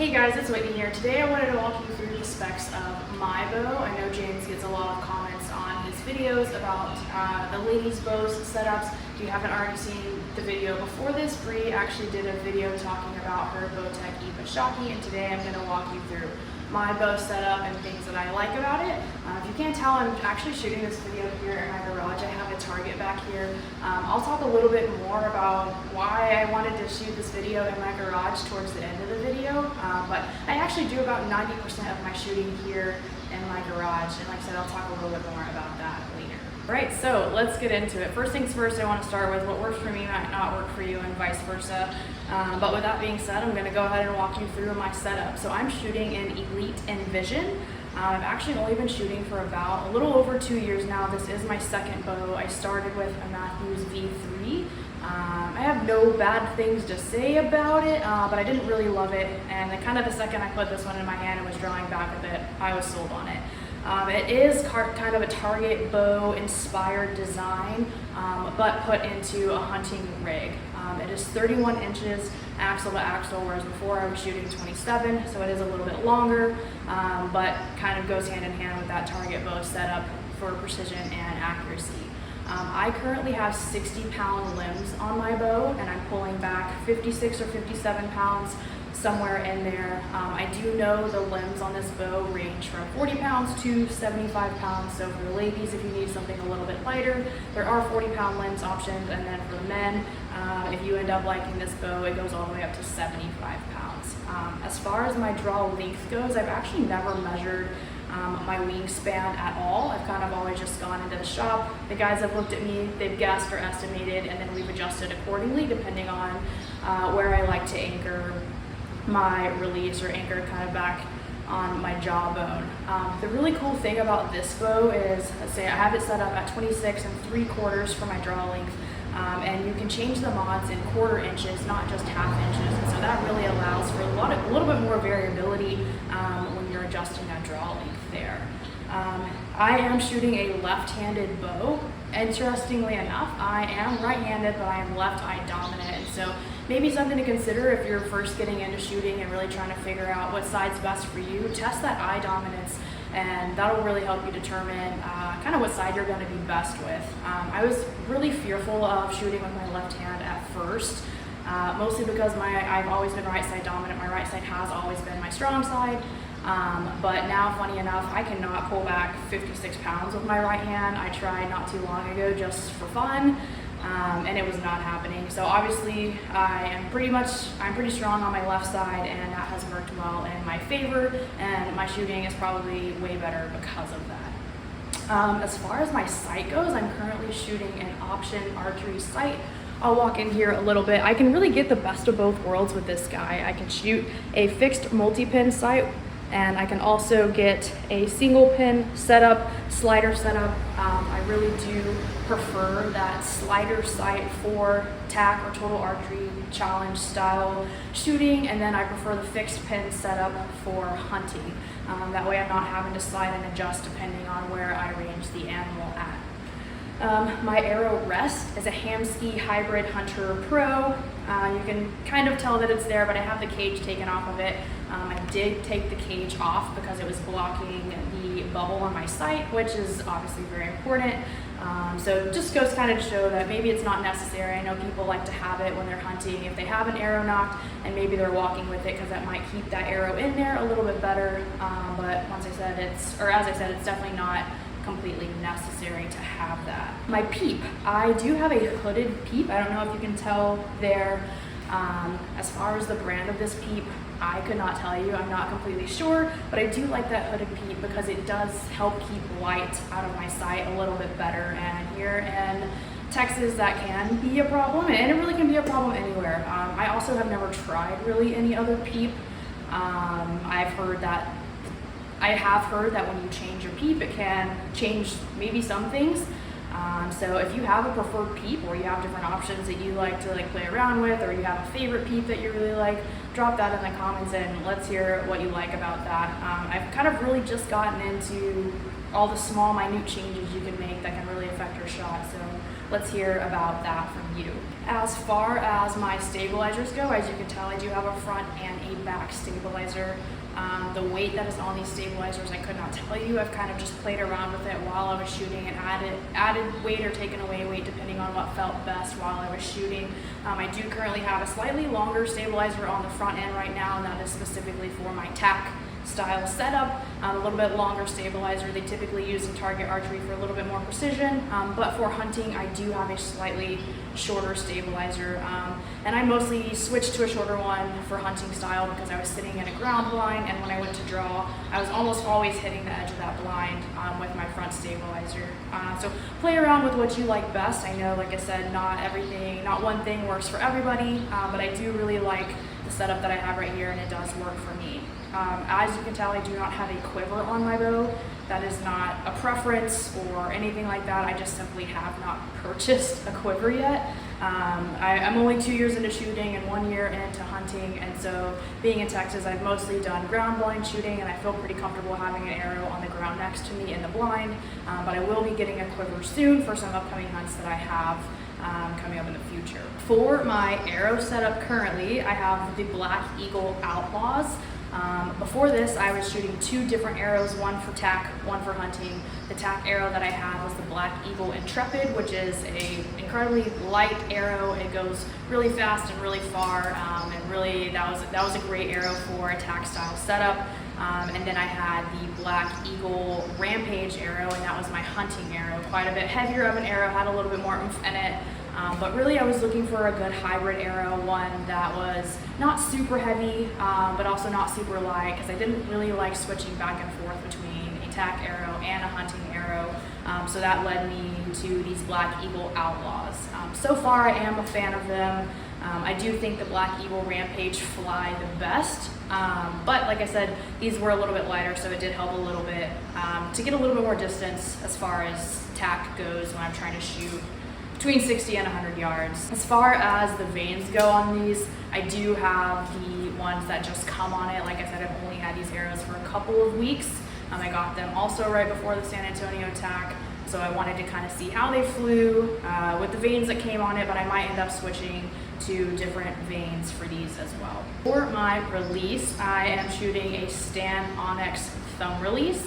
Hey guys, it's Whitney here. Today I wanted to walk you through the specs of my bow. I know James gets a lot of comments on his videos about the ladies' bows setups. If you haven't already seen the video before this, Bree actually did a video talking about her Bowtech Eva Shocky, and today I'm going to walk you through my bow setup and things that I like about it. If you can't tell, I'm actually shooting this video here in my garage. I have a target back here. I'll talk a little bit more about why I wanted to shoot this video in my garage towards the end of the video, but I actually do about 90% of my shooting here in my garage, and like I said, I'll talk a little bit more about that later. Alright, so let's get into it. First things first, I want to start with what works for me might not work for you and vice versa. But with that being said, I'm going to go ahead and walk you through my setup. So I'm shooting in Elite Envision. I've actually only been shooting for about a little over 2 years now. This is my second bow. I started with a Matthews V3. I have no bad things to say about it, but I didn't really love it. And then kind of the second I put this one in my hand and was drawing back a bit, I was sold on it. It is kind of a target bow inspired design, but put into a hunting rig. It is 31 inches axle to axle, whereas before I was shooting 27, so it is a little bit longer, but kind of goes hand in hand with that target bow setup for precision and accuracy. I currently have 60-pound limbs on my bow, and I'm pulling back 56 or 57 pounds, somewhere in there. I do know the limbs on this bow range from 40 pounds to 75 pounds, so for the ladies, if you need something a little bit lighter, there are 40-pound limbs options, and then for the men, if you end up liking this bow, it goes all the way up to 75 pounds. As far as my draw length goes, I've actually never measured my wingspan at all. I've kind of always just gone into the shop. The guys have looked at me, they've guessed or estimated, and then we've adjusted accordingly depending on where I like to anchor my release or anchor kind of back on my jawbone. The really cool thing about this bow is, let's say I have it set up at 26 3/4 for my draw length, and you can change the mods in 1/4 inches, not just 1/2 inches, and so that really allows for a little bit more variability when you're adjusting that draw length there. I am shooting a left-handed bow. Interestingly enough, I am right-handed, but I am left eye dominant, and so maybe something to consider if you're first getting into shooting and really trying to figure out what side's best for you. Test that eye dominance, and that'll really help you determine kind of what side you're going to be best with. I was really fearful of shooting with my left hand at first, mostly because I've always been right side dominant. My right side has always been my strong side. But now, funny enough, I cannot pull back 56 pounds with my right hand. I tried not too long ago just for fun, and it was not happening. So obviously I'm pretty strong on my left side, and that has worked well in my favor, and my shooting is probably way better because of that. As far as my sight goes, I'm currently shooting an option archery sight. I'll walk in here a little bit. I can really get the best of both worlds with this guy. I can shoot a fixed multi-pin sight, and I can also get a single pin setup, slider setup. I really do prefer that slider sight for tack or total archery challenge style shooting, and then I prefer the fixed pin setup for hunting. That way I'm not having to slide and adjust depending on where I range the animal at. My arrow rest is a Hamskea Hybrid Hunter Pro. You can kind of tell that it's there, but I have the cage taken off of it. I did take the cage off because it was blocking the bubble on my sight, which is obviously very important. So it just goes kind of to show that maybe it's not necessary. I know people like to have it when they're hunting if they have an arrow knocked, and maybe they're walking with it because that might keep that arrow in there a little bit better. But as I said, it's definitely not completely necessary to have that. My peep, I do have a hooded peep. I don't know if you can tell there. As far as the brand of this peep, I could not tell you. I'm not completely sure, but I do like that hooded peep because it does help keep light out of my sight a little bit better. And here in Texas, that can be a problem, and it really can be a problem anywhere. I also have never tried really any other peep. I have heard that when you change your peep, it can change maybe some things. So if you have a preferred peep, or you have different options that you like to play around with, or you have a favorite peep that you really like, drop that in the comments and let's hear what you like about that. I've kind of really just gotten into all the small minute changes you can make that can really affect your shot. So let's hear about that from you. As far as my stabilizers go, as you can tell, I do have a front and a back stabilizer. The weight that is on these stabilizers, I could not tell you. I've kind of just played around with it while I was shooting and added weight or taken away weight depending on what felt best while I was shooting. I do currently have a slightly longer stabilizer on the front end right now, and that is specifically for my tack style setup. A little bit longer stabilizer they typically use in target archery for a little bit more precision, but for hunting I do have a slightly shorter stabilizer, and I mostly switched to a shorter one for hunting style because I was sitting in a ground blind, and when I went to draw I was almost always hitting the edge of that blind with my front stabilizer. So play around with what you like best. I know, like I said, not one thing works for everybody, but I do really like the setup that I have right here, and it does work for me. As you can tell, I do not have a quiver on my bow. That is not a preference or anything like that. I just simply have not purchased a quiver yet. I'm only 2 years into shooting and 1 year into hunting, and so being in Texas, I've mostly done ground blind shooting, and I feel pretty comfortable having an arrow on the ground next to me in the blind, but I will be getting a quiver soon for some upcoming hunts that I have coming up in the future. For my arrow setup currently, I have the Black Eagle Outlaws. Before this, I was shooting 2 different arrows, one for tack, one for hunting. The tack arrow that I had was the Black Eagle Intrepid, which is a incredibly light arrow. It goes really fast and really far, and really that was a great arrow for a tack style setup. And then I had the Black Eagle Rampage arrow, and that was my hunting arrow. Quite a bit heavier of an arrow, had a little bit more oomph in it. But really I was looking for a good hybrid arrow, one that was not super heavy, but also not super light, because I didn't really like switching back and forth between a tack arrow and a hunting arrow. So that led me to these Black Eagle Outlaws. So far I am a fan of them. I do think the Black Eagle Rampage fly the best, but like I said, these were a little bit lighter, so it did help a little bit to get a little bit more distance as far as tack goes when I'm trying to shoot between 60 and 100 yards. As far as the vanes go on these, I do have the ones that just come on it. Like I said, I've only had these arrows for a couple of weeks. I got them also right before the San Antonio tack, so I wanted to kind of see how they flew with the vanes that came on it, but I might end up switching to different vanes for these as well. For my release, I am shooting a Stan Onyx thumb release.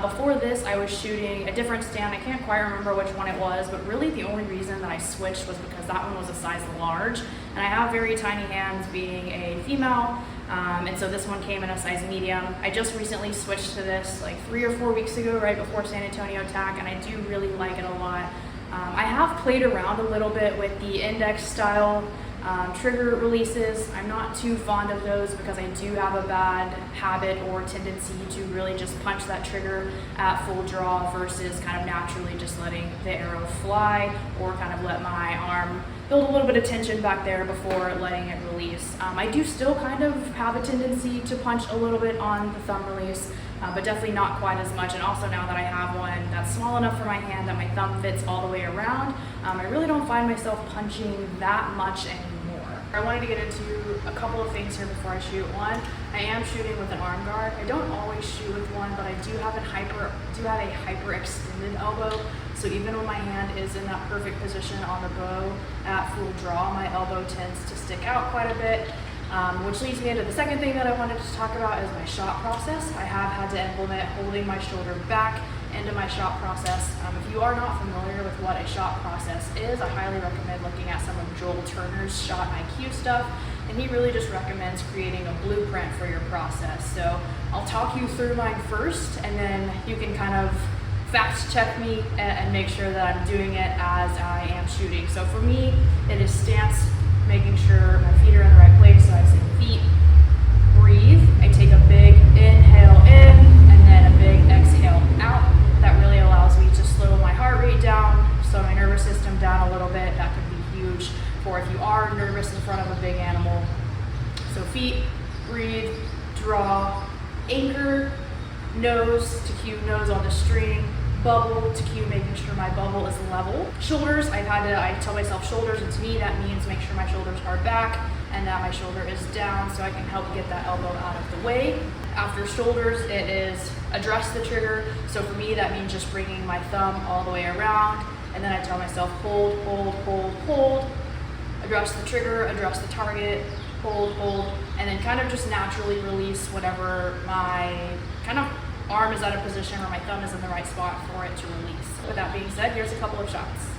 Before this, I was shooting a different stand. I can't quite remember which one it was, but really the only reason that I switched was because that one was a size large, and I have very tiny hands being a female, and so this one came in a size medium. I just recently switched to this like 3 or 4 weeks ago, right before San Antonio tack, and I do really like it a lot. I have played around a little bit with the index style trigger releases. I'm not too fond of those because I do have a bad habit or tendency to really just punch that trigger at full draw versus kind of naturally just letting the arrow fly, or kind of let my arm build a little bit of tension back there before letting it release. I do still kind of have a tendency to punch a little bit on the thumb release, but definitely not quite as much. And also now that I have one that's small enough for my hand that my thumb fits all the way around, I really don't find myself punching that much anymore. I wanted to get into a couple of things here before I shoot. One, I am shooting with an arm guard. I don't always shoot with one, but I do have a hyper extended elbow. So even when my hand is in that perfect position on the bow at full draw, my elbow tends to stick out quite a bit. Which leads me into the second thing that I wanted to talk about is my shot process. I have had to implement holding my shoulder back into my shot process. If you are not familiar with what a shot process is, I highly recommend looking at some of Joel Turner's Shot IQ stuff, and he really just recommends creating a blueprint for your process. So I'll talk you through mine first, and then you can kind of fact check me and make sure that I'm doing it as I am shooting. So for me, it is stance, making sure my feet are in the right place. So I say feet, breathe. I take a big inhale in and then a big exhale out. That really allows me to slow my heart rate down, slow my nervous system down a little bit. That could be huge for if you are nervous in front of a big animal. So feet, breathe, draw, anchor, nose to cue nose on the string, bubble to cue making sure my bubble is level. Shoulders, I tell myself shoulders, and to me that means make sure my shoulders are back and that my shoulder is down so I can help get that elbow out of the way. After shoulders, it is address the trigger. So for me, that means just bringing my thumb all the way around and then I tell myself hold, hold, hold, hold, adjust the trigger, adjust the target, hold, hold, and then kind of just naturally release whenever my kind of arm is at a position where my thumb is in the right spot for it to release. With that being said, here's a couple of shots.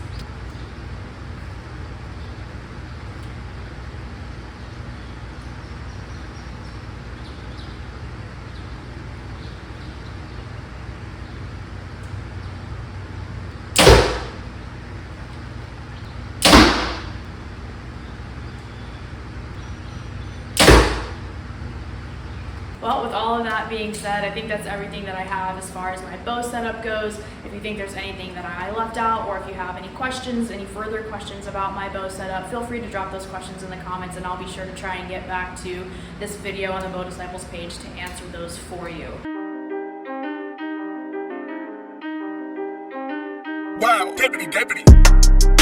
Well, with all of that being said, I think that's everything that I have as far as my bow setup goes. If you think there's anything that I left out, or if you have any questions, any further questions about my bow setup, feel free to drop those questions in the comments, and I'll be sure to try and get back to this video on the Bow Disciples page to answer those for you. Wow, deputy.